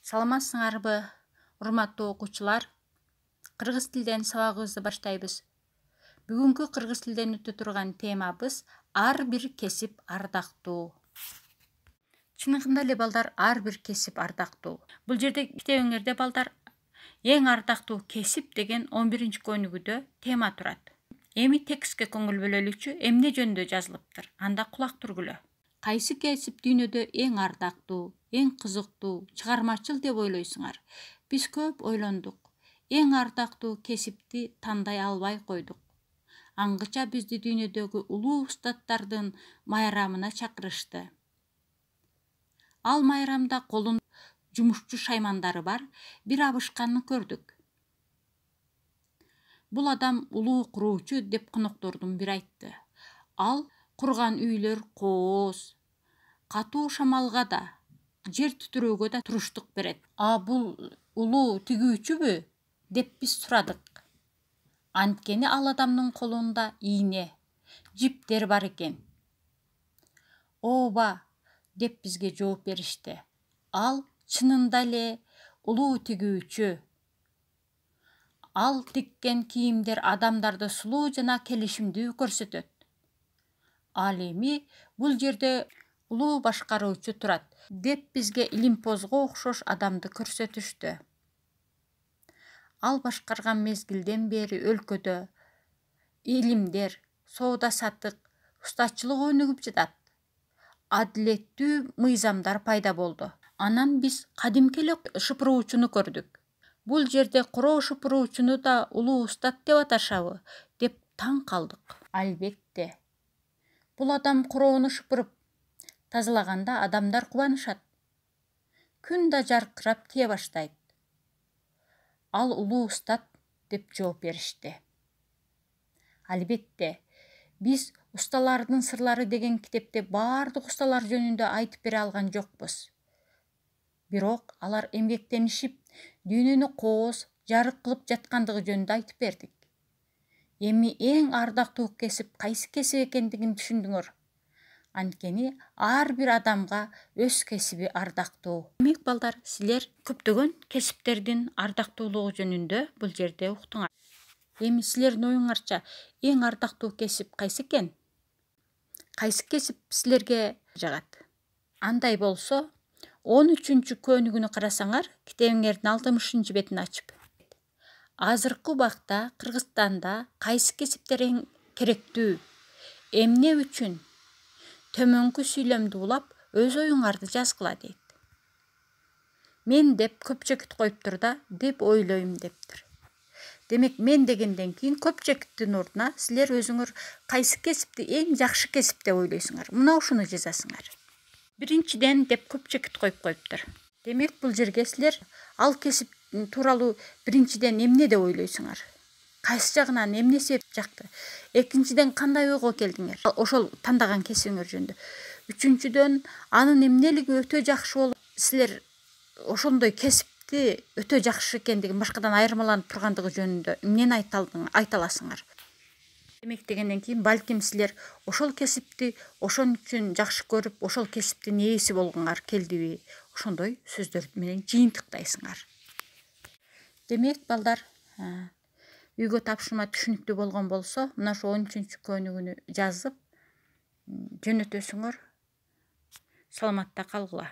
Саламатсыңарбы, урматтуу окуучулар? Кыргыз тилден сабагыбызды баштайбыз. Бүгүнкү кыргыз тилден өтө турган темабыз ар бир кесип ардактуу. Чынында эле балдар, ар бир кесип ардактуу. Бул жерде китебиңерде балдар эң ардактуу кесип деген 11-көнүгүдө тема турат. Эми текстке көңүл бөлөлүчү эмне жөнүндө жазылыптыр? Анда кулак тургулө. Кайсы кесип дүйнөдө эң ардактуу, эң кызыктуу, чыгармачыл деп ойлойсуңар? Биз көп ойлондук. Эң ардактуу кесипти тандай албай койдук. Аңгыча бизди дүйнөдөгү улуу устаттардын майрамына чакырышты. Ал майрамда колунда жумушчу шаймандары бар бир абышканды көрдүк. Бул адам улуу куруучу деп коноктордун бири айтты. Ал курган үйлөр кооз, катуу шамалга да, жер титирөөгө да туруштук берет. Бул улуу тигүүчүбү деп биз сурадык. Анткени ал адамдын колунда ийне, жиптер бар экен. Ооба деп бизге жооп беришти. Ал чынында эле улуу тигүүчү. Ал тиккен кийимдер адамдарды сулуу жана келишимдүү көрсөтөт. Ал эми бул жерде улуу башкаруучу турат деп бизге илимпозго окшош адамды көрсөтүштү. Ал башкарган мезгилден бери өлкөдө илимдер, соода саттык, устачылык өнүгүп жатат. Адилеттүү мыйзамдар пайда болду. Анан биз кадимки эле шыпыруучуну көрдүк. Бул жерде короо шыпыруучуну да улуу устат деп аташабы деп таң калдык. Албетте. Бул адам короону шыпырып тазалаганда адамдар кубанышат. Күн да жаркырап тие баштайт. Ал улуу устат деп жооп беришти. Албетте, биз Усталардын сырлары деген китепте баардык усталар жөнүндө айтып бере алган жокпуз. Бирок алар эмгектенишип, дүйнөнү кооз, жарык кылып жаткандыгы жөнүндө айтып бердик. Эми эң ардактуу кесип кайсы кесип экендигин түшүндүңөр. Анткени ар бир адамга өз кесиби ардактуу. Демек балдар, силер көптөгөн кесиптердин ардактуулугу жөнүндө бул жерде уктуңар. Эми силердин оюңарча эң ардактуу кесип кайсы экен? Кайсы кесип силерге жагат? Андай болсо, 13-көнүгүнү карасаңар, китебиңердин 60 бетин ачып. Азыркы убакта Кыргызстанда кайсы кесиптер эң керектүү? Эмне үчүн? Төмөнкү сүйлөмдү улап, өз оюңарды жазгыла дейт. Мен деп көп чекит коюптур да, деп ойлойм дептир. Демек, мен дегенден кийин көп чекиттин ордуна силер өзүңөр кайсы кесипти эң жакшы кесип деп ойлойсуңар? Мына ушуну жазасыңар. Биринчиден деп көп чекит коюп коюптур. Демек, бул жерге силер ал кесип тууралуу биринчиден эмне деп ойлойсуңар? Кайсы жагынан эмне себеп жакты? Экинчиден кандай ойго келдиңер? Ошол тандаган кесибиңер жөнүндө. Үчүнчүдөн анын эмнелиги өтө жакшы болуп, силер ошондой кесипти өтө жакшы экендигин, башкадан айырмаланып тургандыгы жөнүндө эмнени айта аласыңар? Демек дегенден кийин балким силер ошол кесипти ошон үчүн жакшы көрүп, ошол кесиптин ээси болгуңар келдиби? Ошондой сөздөр менен жыйынтыктайсыңар. Демек балдар, үйгө тапшырма түшүнүктүү болгон болсо, мына ошо 13-көнүгүнү жазып жөнөтөсүңөр. Саламатта калгыла.